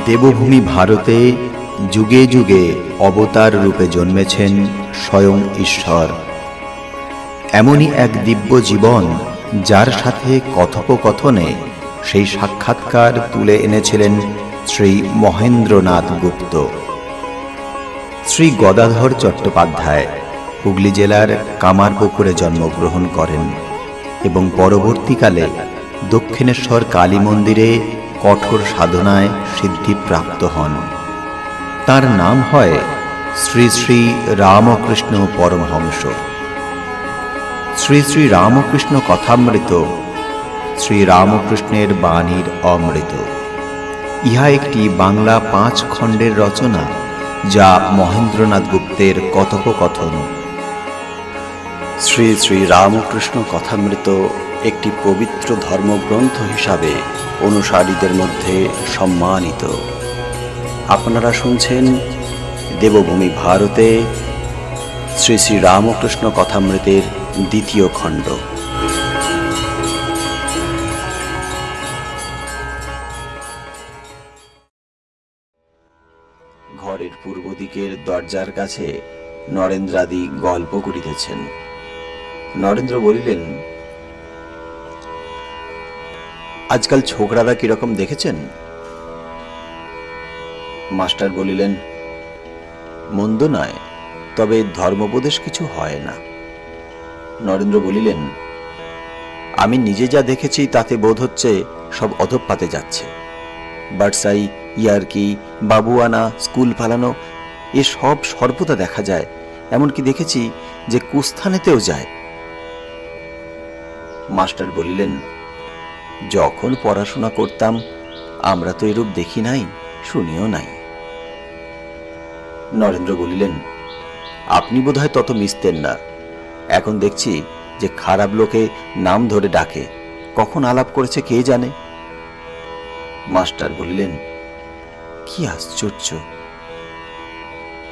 দেবভূমি ভারতে যুগে যুগে অবতার রূপে জন্মেছেন স্বয়ং ঈশ্বর। এমনই এক দিব্য জীবন যার সাথে কথোপকথনে সেই সাক্ষাৎকার তুলে এনেছিলেন শ্রী মহেন্দ্রনাথ গুপ্ত। শ্রী গদাধর চট্টোপাধ্যায় হুগলি জেলার কামারপুকুরে জন্মগ্রহণ করেন এবং পরবর্তীকালে দক্ষিণেশ্বর কালী মন্দিরে কঠোর সাধনায় সিদ্ধিপ্রাপ্ত হন। তার নাম হয় শ্রী শ্রী রামকৃষ্ণ পরমহংস। শ্রী শ্রী রামকৃষ্ণ কথামৃত শ্রী রামকৃষ্ণের বাণীর অমৃত, ইহা একটি বাংলা 5 খণ্ডের রচনা যা মহেন্দ্রনাথ গুপ্তের কথোপকথন। শ্রী শ্রী রামকৃষ্ণ কথামৃত একটি পবিত্র ধর্মগ্রন্থ হিসাবে অনুসারীদের মধ্যে সম্মানিত। আপনারা শুনছেন দেবভূমি ভারতে শ্রী শ্রী রামকৃষ্ণ কথামৃতের 2য় খণ্ড। ঘরের পূর্ব দিকের দরজার কাছে নরেন্দ্রাদি গল্প করিতেছেন। নরেন্দ্র বলিলেন, আজকাল ছোকরারা কিরকম দেখেছেন? মাস্টার বলিলেন, মন্দ নয়, তবে ধর্মোপদেশ কিছু হয় না। নরেন্দ্র বলিলেন, আমি নিজে যা দেখেছি তাতে বোধ হচ্ছে সব অধঃপাতে যাচ্ছে। বার্সাই, ইয়ার্কি, বাবুয়ানা, স্কুল পালানো এসব সর্বদা দেখা যায়। এমনকি দেখেছি যে কুস্থানেতেও যায়। মাস্টার বলিলেন, যখন পড়াশোনা করতাম আমরা তো এরূপ দেখি নাই, শুনিও নাই। নরেন্দ্র বলিলেন, আপনি বোধহয় তত মিশতেন না। এখন দেখছি যে খারাপ লোকে নাম ধরে ডাকে, কখন আলাপ করেছে কে জানে। মাস্টার বলিলেন, কি আশ্চর্য।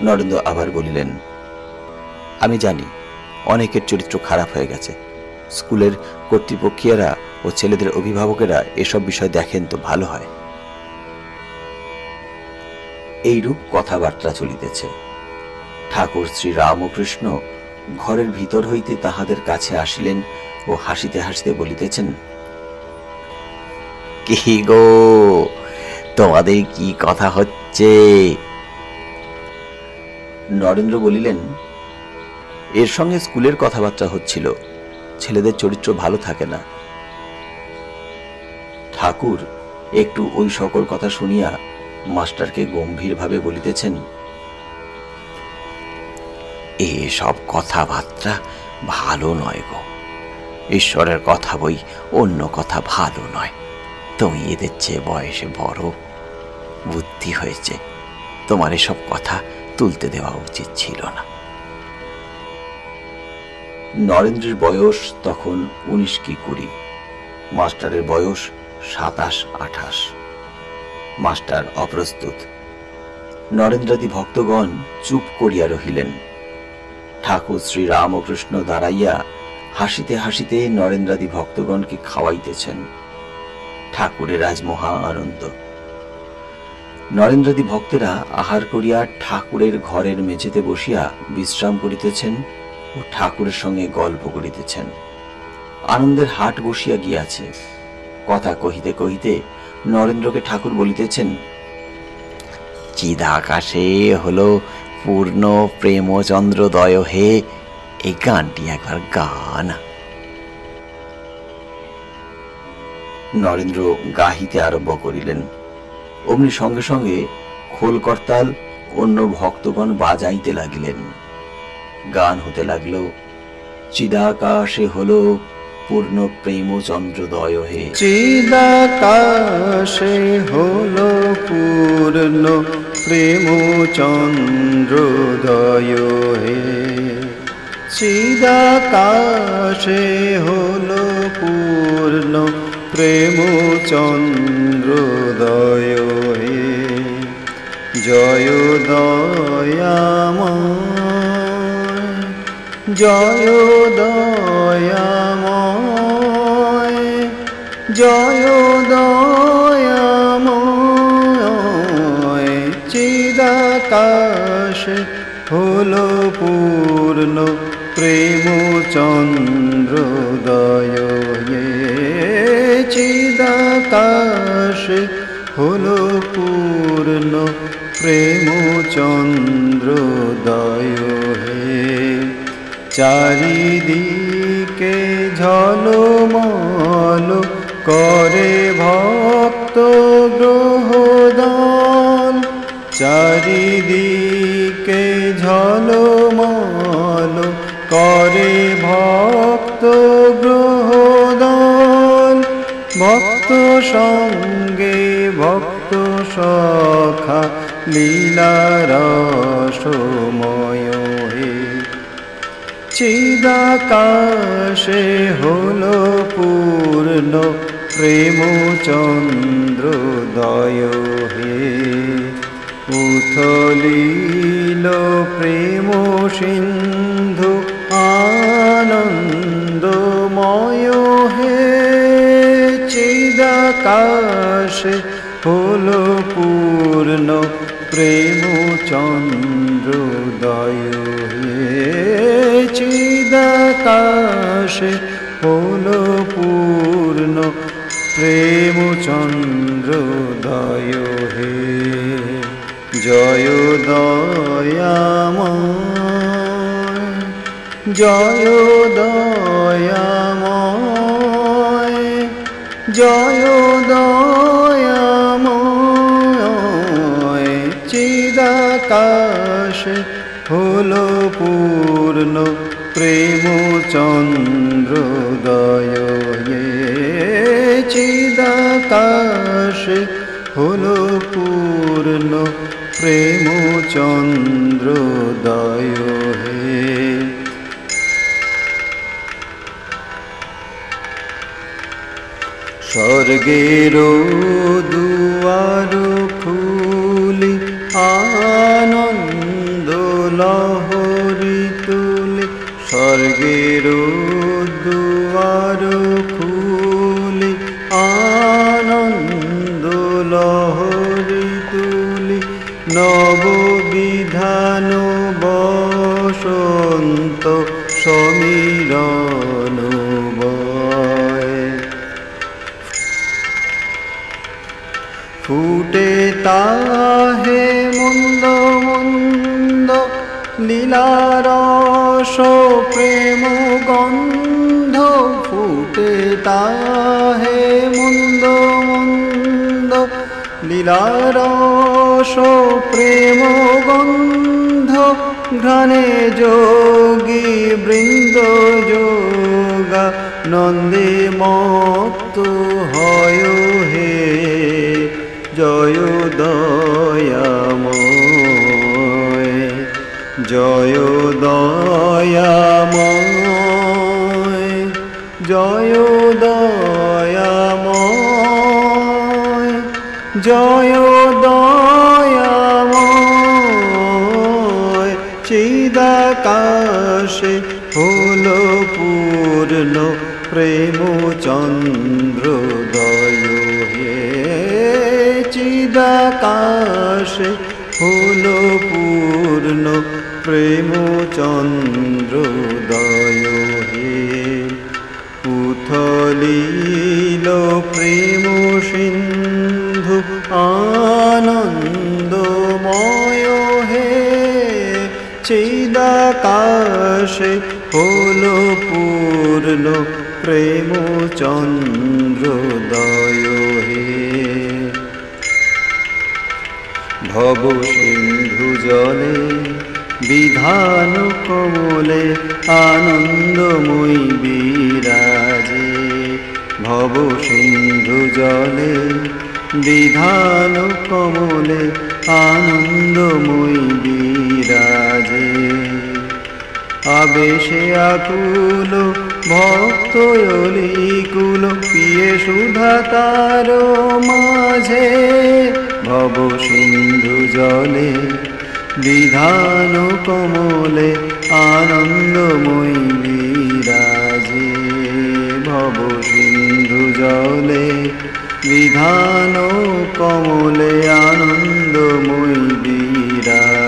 নরেন্দ্র আবার বলিলেন, আমি জানি অনেকের চরিত্র খারাপ হয়ে গেছে। স্কুলের কর্তৃপক্ষীয়রা ও ছেলেদের অভিভাবকেরা এসব বিষয় দেখেন তো ভালো হয়। এইরূপ কথাবার্তা চলিতেছে। ঠাকুর শ্রী রামকৃষ্ণ ঘরের ভিতর হইতে তাহাদের কাছে আসিলেন ও হাসিতে হাসিতে বলিতেছেন, কি গো, তোমাদের কি কথা হচ্ছে? নরেন্দ্র বলিলেন, এর সঙ্গে স্কুলের কথাবার্তা হচ্ছিল। ছেলেদের চরিত্র ভালো থাকে না। ঠাকুর একটু ওই সকল কথা শুনিয়া মাস্টারকে গম্ভীরভাবে বলিতেছেন, এসব কথাবার্তা ভালো নয় গো। ঈশ্বরের কথা বই, অন্য কথা ভালো নয়। তুমি এদের চেয়ে বয়সে বড়, বুদ্ধি হয়েছে, তোমার এসব কথা তুলতে দেওয়া উচিত ছিল না। নরেন্দ্রের বয়স তখন 19 কি 20, মাস্টারের বয়স 27-28। মাস্টার অপ্রস্তুত। নরেন্দ্রাদি ভক্তগণ চুপ করিয়া রহিলেন। ঠাকুর শ্রী রামকৃষ্ণ দাঁড়াইয়া হাসিতে হাসিতে নরেন্দ্রাদি ভক্তগণকে খাওয়াইতেছেন। ঠাকুরের আজ মহা আনন্দ। নরেন্দ্রাদি ভক্তেরা আহার করিয়া ঠাকুরের ঘরের মেঝেতে বসিয়া বিশ্রাম করিতেছেন ও ঠাকুরের সঙ্গে গল্প করিতেছেন। আনন্দের হাট বসিয়া গিয়াছে। কথা কহিতে কহিতে নরেন্দ্রকে ঠাকুর বলিতেছেন, চিদাকাশে হলো পূর্ণ প্রেমচন্দ্রোদয় হে, এই গানটি একবার গান। নরেন্দ্র গাহিতে আরম্ভ করিলেন। অমনি সঙ্গে সঙ্গে খোল করতাল অন্য ভক্তগণ বাজাইতে লাগিলেন। গান হতে লাগল, চিদাকাশে হলো পূর্ণ প্রেমচন্দ্রোদয় হে, চিদাকাশে হলো পূর্ণ প্রেমচন্দ্রোদয় হে, চিদাকাশে হলো পূর্ণ প্রেমচন্দ্রোদয় হে, জয় দয়াময়, জয় দয়াময়, জয় দয়াময়, চিদাকাশে হলো পূর্ণ প্রেম চন্দ্রোদয় চিদাকাশে হলো পূর্ণ প্রেম চন্দ্রোদয় হে চারিদিকে ঝলমল করে ভক্ত গ্রহদান চারিদিকে ঝলমল করে ভক্ত গ্রহদান ভক্ত সঙ্গে ভক্ত সখা লীলারসময় হে চিদাকাশে হলো পূর্ণ প্রেম চন্দ্রোদয় হে উথলিল প্রেম সিন্ধু আনন্দময় হে চিদাকাশে হলো পূর্ণ প্রেম চন্দ্রোদয় হে চিদাকাশে হলো পূর্ণ প্রেম চন্দ্রোদয় হে জয় দয়াময় জয় দয়াময় জয় দয়াময় চিদাকাশে হলো পূর্ণ প্রেম চন্দ্রোদয় হে চিদাকাশে হলো পূর্ণ প্রেম চন্দ্রোদয় হে স্বর্গের দুয়ার খুলি আনন্দ লহরী তুলি স্বর্গের দুয়ার খুলি আনন্দ লহরী তুলি নববিধান বসন্ত সমীরণ বয় ফুটে তাহে মন্দ মন্দ লীলারস প্রেম গন্ধ ফুটে তাহে মন্দ মন্দ লীলারস প্রেম গন্ধ ঘ্রাণে যোগী বৃন্দ যোগা নন্দে মত্ত হয় হে জয় দয়াময় জয় দয়াময় জয় দয়াময় জয় দয়াময় চিদাকাশে হলো পূর্ণ প্রেম চন্দ্রোদয় হে চিদাকাশে হলো পূর্ণ প্রেম চন্দ্রোদয় হে উথলিল প্রেম সিন্ধু আনন্দময় হে চিদাকাশে হলো পূর্ণ প্রেম চন্দ্রোদয় হে ভব সিন্ধু জলে বিধান কমলে আনন্দময়ী বিরাজে ভব সিন্ধু জলে বিধান কমলে আনন্দময়ী বিরাজে আবেশে আকুল ভক্ত অলিকুল পিয়ে সুধা তার মাঝে ভব সিন্ধু জলে বিধান কমলে আনন্দময়ী বিরাজে ভব সিন্ধু জলে বিধান কমলে আনন্দময়ী বিরাজে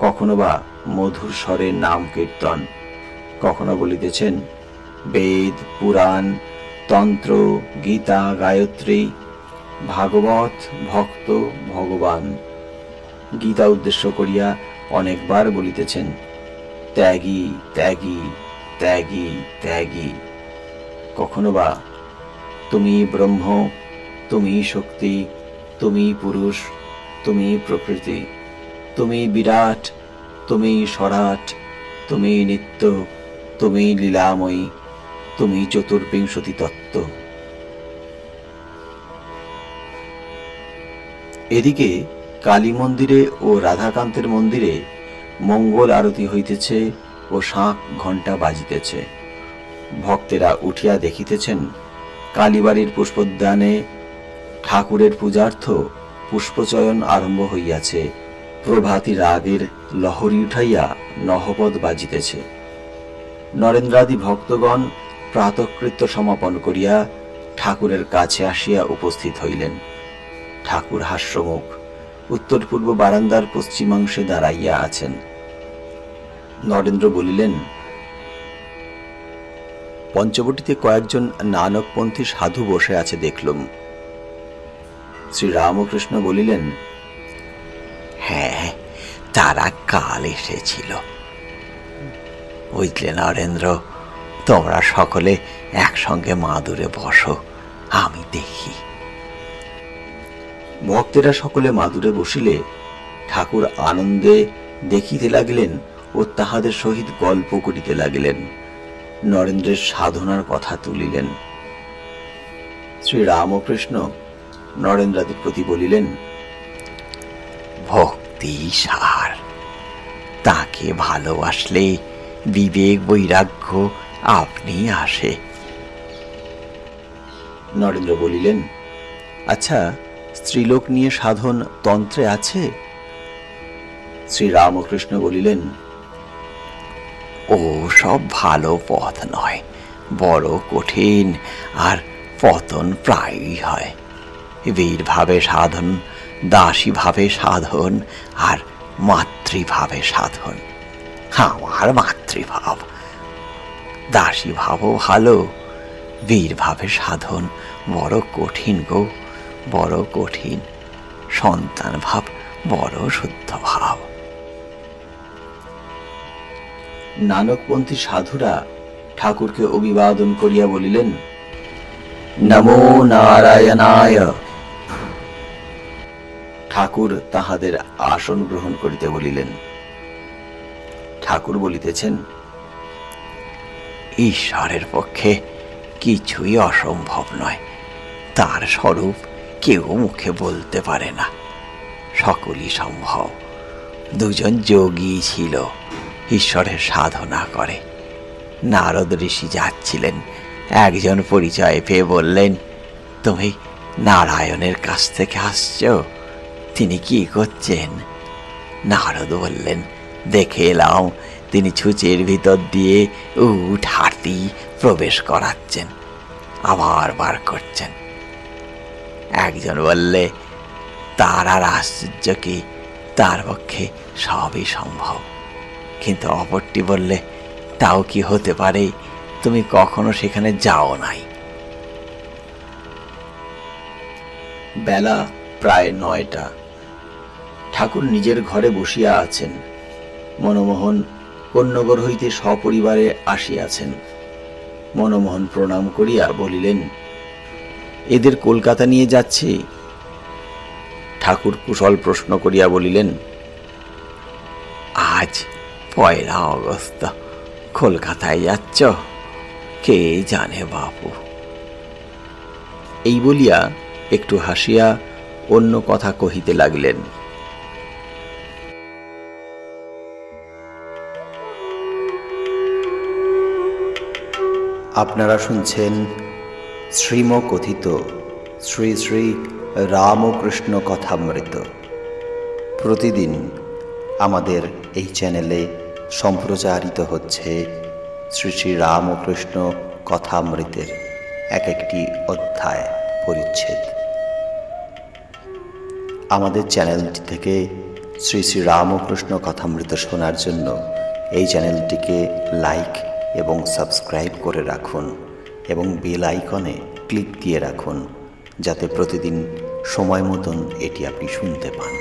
কখনো বা মধুর স্বরে নাম কীর্তন, কখনো বলিতেছেন বেদ, পুরাণ, তন্ত্র, গীতা, গায়ত্রী, ভাগবত, ভক্ত, ভগবান। গীতা উদ্দেশ্য করিয়া অনেকবার বলিতেছেন ত্যাগী, ত্যাগী, ত্যাগী, ত্যাগী। কখনো বা তুমি ব্রহ্ম, তুমি শক্তি, তুমি পুরুষ, তুমি প্রকৃতি, তুমি বিরাট, তুমি স্বরাট, তুমি নিত্য, তুমি লীলাময়ী, তুমি চতুর্বিংশতি তত্ত্ব। এদিকে কালী মন্দিরে ও রাধাকান্তের মন্দিরে মঙ্গল আরতি হইতেছে ও শাঁখ ঘণ্টা বাজিতেছে। ভক্তেরা উঠিয়া দেখিতেছেন কালীবাড়ির পুষ্পোদ্যানে ঠাকুরের পূজার্থ পুষ্পচয়ন আরম্ভ হইয়াছে। প্রভাতী রাগের লহরী উঠাইয়া নহপদ বাজিতেছে। নরেন্দ্রাদি ভক্তগণ প্রাতঃকৃত্য সমাপন করিয়া ঠাকুরের কাছে আসিয়া উপস্থিত হইলেন। ঠাকুর হাস্যমুখ উত্তর পূর্ব বারান্দার পশ্চিমাংশে দাঁড়াইয়া আছেন। নরেন্দ্র বলিলেন, পঞ্চবটিতে কয়েকজন নানকপন্থী সাধু বসে আছে দেখলুম। শ্রীরামকৃষ্ণ বলিলেন, হ্যাঁ, তারা কাল এসেছিল। বুঝলে নরেন্দ্র, তোমরা সকলে একসঙ্গে মাদুরে বসো, আমি দেখি। ভক্তেরা সকলে মাদুরে বসিলে ঠাকুর আনন্দে দেখিতে লাগিলেন ও তাহাদের সহিত গল্প করিতে লাগিলেন। নরেন্দ্রের সাধনার কথা তুলিলেন। শ্রীরামকৃষ্ণ নরেন্দ্রাদির প্রতি বলিলেন, ভক্তি সার, তাকে ভালোবাসলে বিবেক বৈরাগ্য আপনি আসে। নরেন্দ্র বলিলেন, আচ্ছা, স্ত্রীলোক নিয়ে সাধন তন্ত্রে আছে? শ্রীরামকৃষ্ণ বলিলেন, ও সব ভালো পথ নয়, বড় কঠিন, আর পতন প্রায়ই হয়। বীরভাবে সাধন, দাসীভাবে সাধন, আর মাতৃভাবে সাধন। আমার মাতৃভাব। দাসীভাবও ভালো, বীরভাবে সাধন বড় কঠিন গো, বড় কঠিন। সন্তান ভাব বড় শুদ্ধ ভাব। নানকপন্থী সাধুরা ঠাকুরকে অভিবাদন করিয়া বলিলেন, নমো নারায়ণায়। ঠাকুর তাহাদের আসন গ্রহণ করিতে বলিলেন। ঠাকুর বলিতেছেন, ঈশ্বরের পক্ষে কিছুই অসম্ভব নয়। তার স্বরূপ কেউ মুখে বলতে পারে না, সকলই সম্ভব। দুজন যোগী ছিল, ঈশ্বরের সাধনা করে। নারদ ঋষি যাচ্ছিলেন, একজন পরিচয় পেয়ে বললেন, তুমি নারায়ণের কাছ থেকে আসছ, তিনি কি করছেন? নারদ বললেন, দেখে এলাম তিনি ছুঁচের ভিতর দিয়ে উঠ হাতি প্রবেশ করাচ্ছেন, আবার বার করছেন। একজন বললে, তার আর আশ্চর্য কি, তার পক্ষে সবই সম্ভব। কিন্তু অপরটি বললে, তাও কি হতে পারে, তুমি কখনো সেখানে যাও নাই। বেলা প্রায় 9টা। ঠাকুর নিজের ঘরে বসিয়া আছেন। মনমোহন কন্যগর হইতে সপরিবারে আসিয়াছেন। মনমোহন প্রণাম করিয়া বলিলেন, এদের কলকাতা নিয়ে যাচ্ছি। ঠাকুর কুশল প্রশ্ন করিয়া বলিলেন, আজ 1 আগস্ট, কলকাতায় যাচ্ছ? কে জানে বাপু। এই বলিয়া একটু হাসিয়া অন্য কথা কহিতে লাগিলেন। আপনারা শুনছেন শ্রীমকথিত শ্রী শ্রী রামকৃষ্ণ কথামৃত। প্রতিদিন আমাদের এই চ্যানেলে সম্প্রচারিত হচ্ছে শ্রী শ্রী রামকৃষ্ণ কথামৃতের এক একটি অধ্যায় পরিচ্ছেদ। আমাদের চ্যানেলটি থেকে শ্রী শ্রী রামকৃষ্ণ কথামৃত শোনার জন্য এই চ্যানেলটিকে লাইক এবং সাবস্ক্রাইব করে রাখুন এবং বেল আইকনে ক্লিক দিয়ে রাখুন, যাতে প্রতিদিন সময় মতন এটি আপনি শুনতে পান।